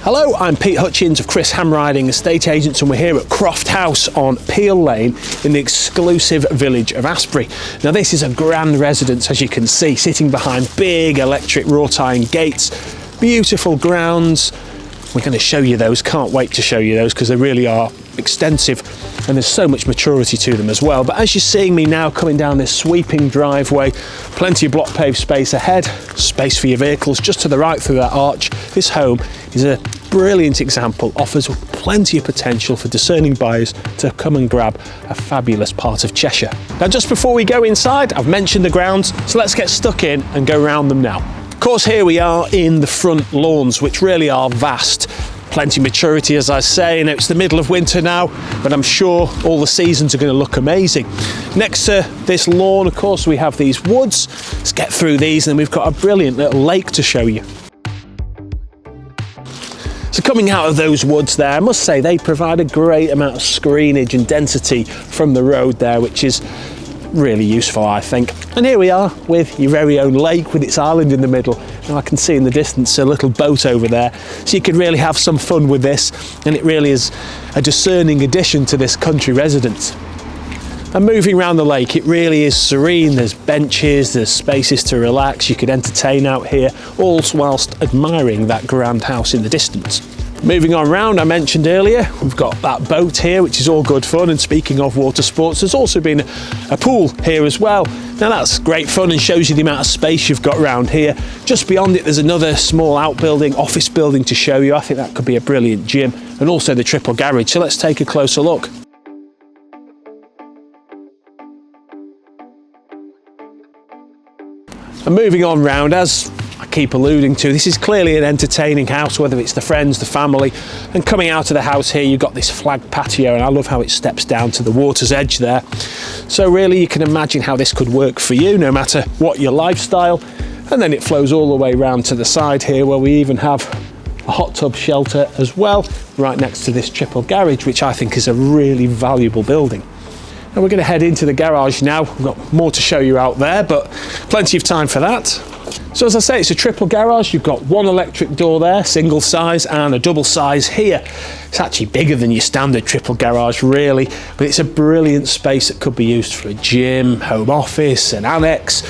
Hello, I'm Pete Hutchins of Chris Hamriding Estate Agents, and we're here at Croft House on Peel Lane in the exclusive village of Astbury. Now this is a grand residence, as you can see, sitting behind big electric wrought iron gates, beautiful grounds. We're going to show you those, can't wait to show you those because they really are extensive and there's so much maturity to them as well. But as you're seeing me now coming down this sweeping driveway, plenty of block paved space ahead, space for your vehicles just to the right through that arch. This home is a brilliant example, offers plenty of potential for discerning buyers to come and grab a fabulous part of Cheshire. Now just before we go inside, I've mentioned the grounds, so let's get stuck in and go round them now. Of course, here we are in the front lawns, which really are vast. Plenty of maturity, as I say, and it's the middle of winter now, but I'm sure all the seasons are going to look amazing. Next to this lawn, of course, we have these woods. Let's get through these, and then we've got a brilliant little lake to show you. So coming out of those woods there, I must say they provide a great amount of screenage and density from the road there, which is really useful, I think. And here we are with your very own lake with its island in the middle. Now I can see in the distance a little boat over there, so you could really have some fun with this, and it really is a discerning addition to this country residence. And moving around the lake, it really is serene. There's benches, there's spaces to relax, you could entertain out here, all whilst admiring that grand house in the distance. Moving on round, I mentioned earlier, we've got that boat here, which is all good fun. And speaking of water sports, there's also been a pool here as well. Now that's great fun and shows you the amount of space you've got around here. Just beyond it, there's another small outbuilding, office building to show you. I think that could be a brilliant gym, and also the triple garage. So let's take a closer look. And moving on round, as I keep alluding to, this is clearly an entertaining house, whether it's the friends, the family. And coming out of the house here, you've got this flagged patio, and I love how it steps down to the water's edge there. So really you can imagine how this could work for you, no matter what your lifestyle. And then it flows all the way around to the side here, where we even have a hot tub shelter as well, right next to this triple garage, which I think is a really valuable building. And we're going to head into the garage now. We've got more to show you out there, but plenty of time for that. So as I say, it's a triple garage. You've got one electric door there, single size, and a double size here. It's actually bigger than your standard triple garage, really, but it's a brilliant space that could be used for a gym, home office, an annex.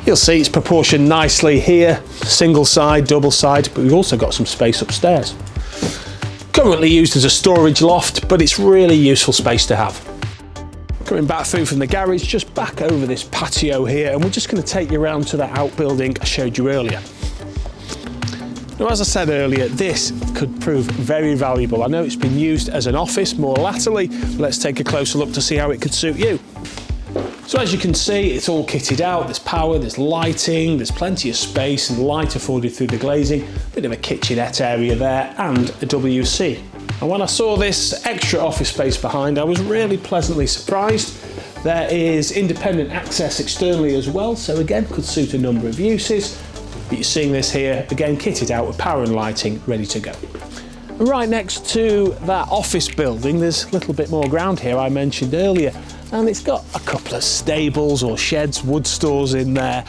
You'll see it's proportioned nicely here, single side, double side, but we've also got some space upstairs. Currently used as a storage loft, but it's really useful space to have. Coming back through from the garage, just back over this patio here, and we're just going to take you around to that outbuilding I showed you earlier. Now, as I said earlier, this could prove very valuable. I know it's been used as an office more latterly, but let's take a closer look to see how it could suit you. So as you can see, it's all kitted out. There's power, there's lighting, there's plenty of space and light afforded through the glazing, bit of a kitchenette area there, and a WC. And when I saw this extra office space behind, I was really pleasantly surprised. There is independent access externally as well, so again, could suit a number of uses. But you're seeing this here, again, kitted out with power and lighting, ready to go. And right next to that office building, there's a little bit more ground here I mentioned earlier, and it's got a couple of stables or sheds, wood stores in there.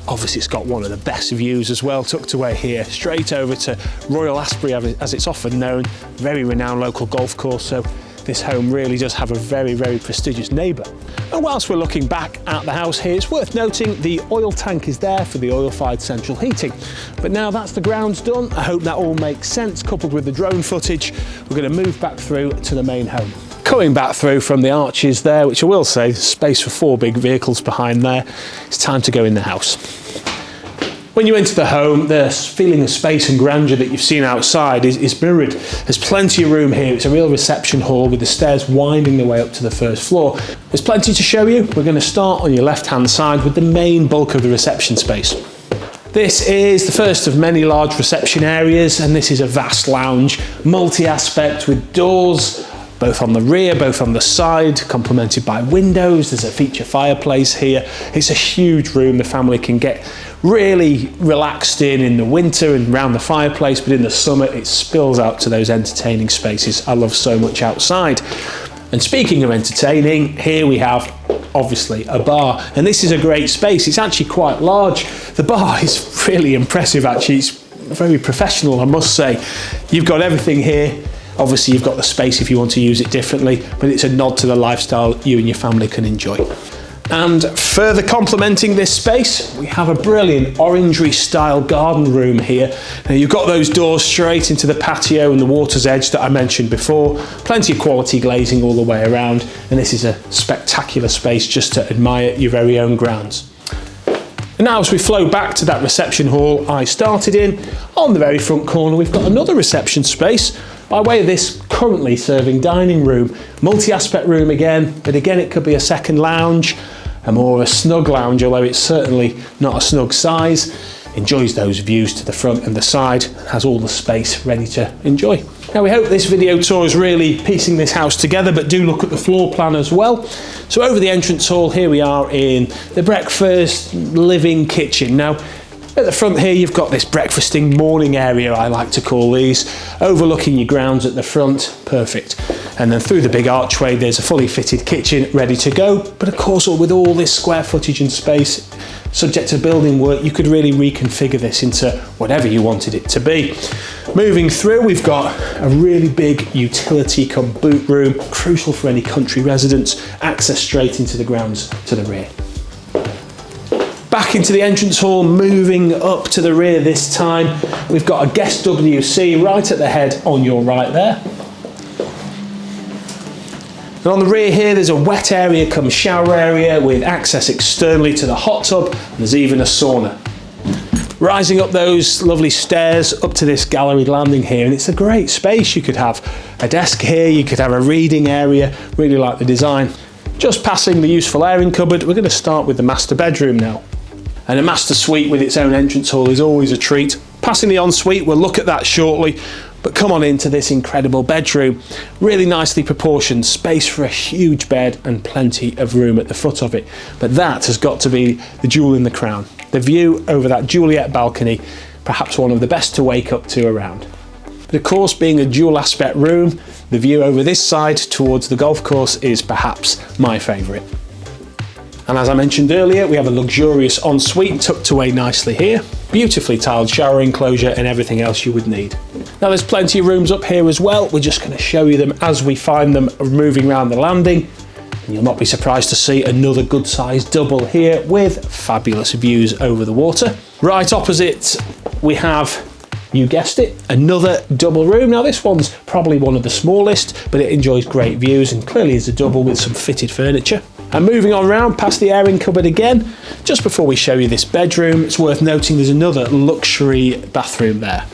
Obviously it's got one of the best views as well, tucked away here, straight over to Royal Astbury, as it's often known, very renowned local golf course, so this home really does have a very, very prestigious neighbour. And whilst we're looking back at the house here, it's worth noting the oil tank is there for the oil-fired central heating. But now that's the grounds done, I hope that all makes sense, coupled with the drone footage, we're going to move back through to the main home. Coming back through from the arches there, which I will say, space for 4 big vehicles behind there, it's time to go in the house. When you enter the home, the feeling of space and grandeur that you've seen outside is mirrored. There's plenty of room here. It's a real reception hall with the stairs winding their way up to the first floor. There's plenty to show you. We're going to start on your left-hand side with the main bulk of the reception space. This is the first of many large reception areas, and this is a vast lounge, multi-aspect with doors both on the rear, both on the side, complemented by windows. There's a feature fireplace here. It's a huge room the family can get really relaxed in the winter and around the fireplace, but in the summer it spills out to those entertaining spaces I love so much outside. And speaking of entertaining, here we have obviously a bar, and this is a great space. It's actually quite large. The bar is really impressive actually. It's very professional, I must say. You've got everything here. Obviously you've got the space if you want to use it differently, but it's a nod to the lifestyle you and your family can enjoy. And further complementing this space, we have a brilliant orangery style garden room here. Now you've got those doors straight into the patio and the water's edge that I mentioned before. Plenty of quality glazing all the way around, and this is a spectacular space just to admire your very own grounds. And now as we flow back to that reception hall I started in, on the very front corner we've got another reception space by way of this currently serving dining room. Multi-aspect room again, but again it could be a second lounge, a more of a snug lounge, although it's certainly not a snug size. Enjoys those views to the front and the side, has all the space ready to enjoy. Now we hope this video tour is really piecing this house together, but do look at the floor plan as well. So over the entrance hall, here we are in the breakfast living kitchen. Now at the front here you've got this breakfasting morning area, I like to call these, overlooking your grounds at the front, perfect. And then through the big archway there's a fully fitted kitchen ready to go, but of course with all this square footage and space, subject to building work, you could really reconfigure this into whatever you wanted it to be. Moving through, we've got a really big utility cum boot room, crucial for any country residents, access straight into the grounds to the rear. Back into the entrance hall, moving up to the rear this time, we've got a guest WC right at the head on your right there. And on the rear here there's a wet area come shower area with access externally to the hot tub, and there's even a sauna. Rising up those lovely stairs up to this galleried landing here, and it's a great space. You could have a desk here, you could have a reading area, really like the design. Just passing the useful airing cupboard, we're going to start with the master bedroom now. And a master suite with its own entrance hall is always a treat. Passing the ensuite, we'll look at that shortly, but come on into this incredible bedroom. Really nicely proportioned, space for a huge bed and plenty of room at the foot of it. But that has got to be the jewel in the crown. The view over that Juliet balcony, perhaps one of the best to wake up to around. But of course, being a dual aspect room, the view over this side towards the golf course is perhaps my favourite. And as I mentioned earlier, we have a luxurious ensuite tucked away nicely here. Beautifully tiled shower enclosure and everything else you would need. Now there's plenty of rooms up here as well. We're just going to show you them as we find them moving around the landing. And you'll not be surprised to see another good sized double here with fabulous views over the water. Right opposite we have, you guessed it, another double room. Now this one's probably one of the smallest, but it enjoys great views and clearly is a double with some fitted furniture. And moving on round past the airing cupboard again, just before we show you this bedroom, it's worth noting there's another luxury bathroom there.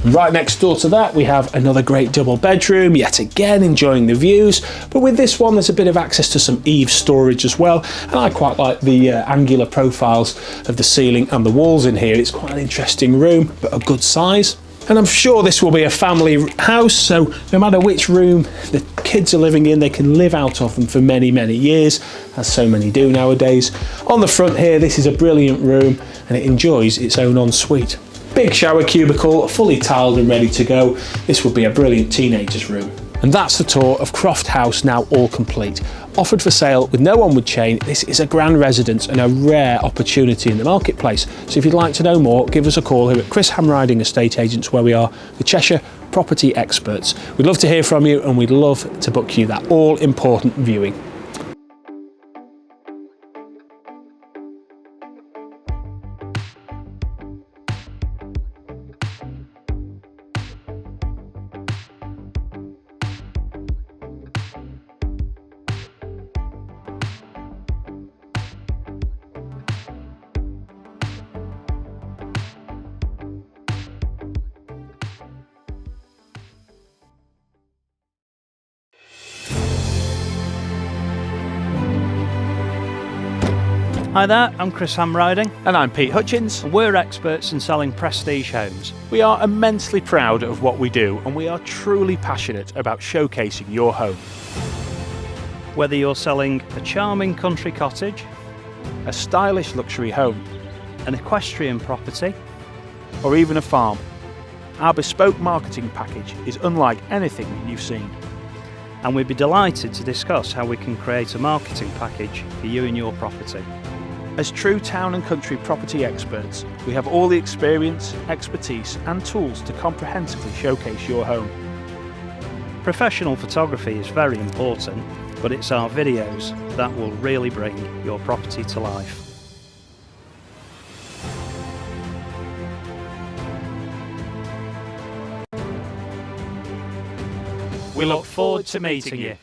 Right next door to that we have another great double bedroom, yet again enjoying the views, but with this one there's a bit of access to some eave storage as well, and I quite like the angular profiles of the ceiling and the walls in here. It's quite an interesting room, but a good size. And I'm sure this will be a family house, so no matter which room the kids are living in, they can live out of them for many, many years, as so many do nowadays. On the front here, this is a brilliant room, and it enjoys its own ensuite. Big shower cubicle, fully tiled and ready to go. This would be a brilliant teenager's room. And that's the tour of Croft House, now all complete. Offered for sale with no onward chain, this is a grand residence and a rare opportunity in the marketplace. So if you'd like to know more, give us a call here at Chris Hamriding Estate Agents, where we are the Cheshire property experts. We'd love to hear from you, and we'd love to book you that all important viewing. Hi there, I'm Chris Hamriding. And I'm Pete Hutchins. And we're experts in selling prestige homes. We are immensely proud of what we do, and we are truly passionate about showcasing your home. Whether you're selling a charming country cottage, A stylish luxury home, an equestrian property, or even a farm, our bespoke marketing package is unlike anything you've seen. and we'd be delighted to discuss how we can create a marketing package for you and your property. As true town and country property experts, we have all the experience, expertise and tools to comprehensively showcase your home. Professional photography is very important, but it's our videos that will really bring your property to life. We look forward to meeting you.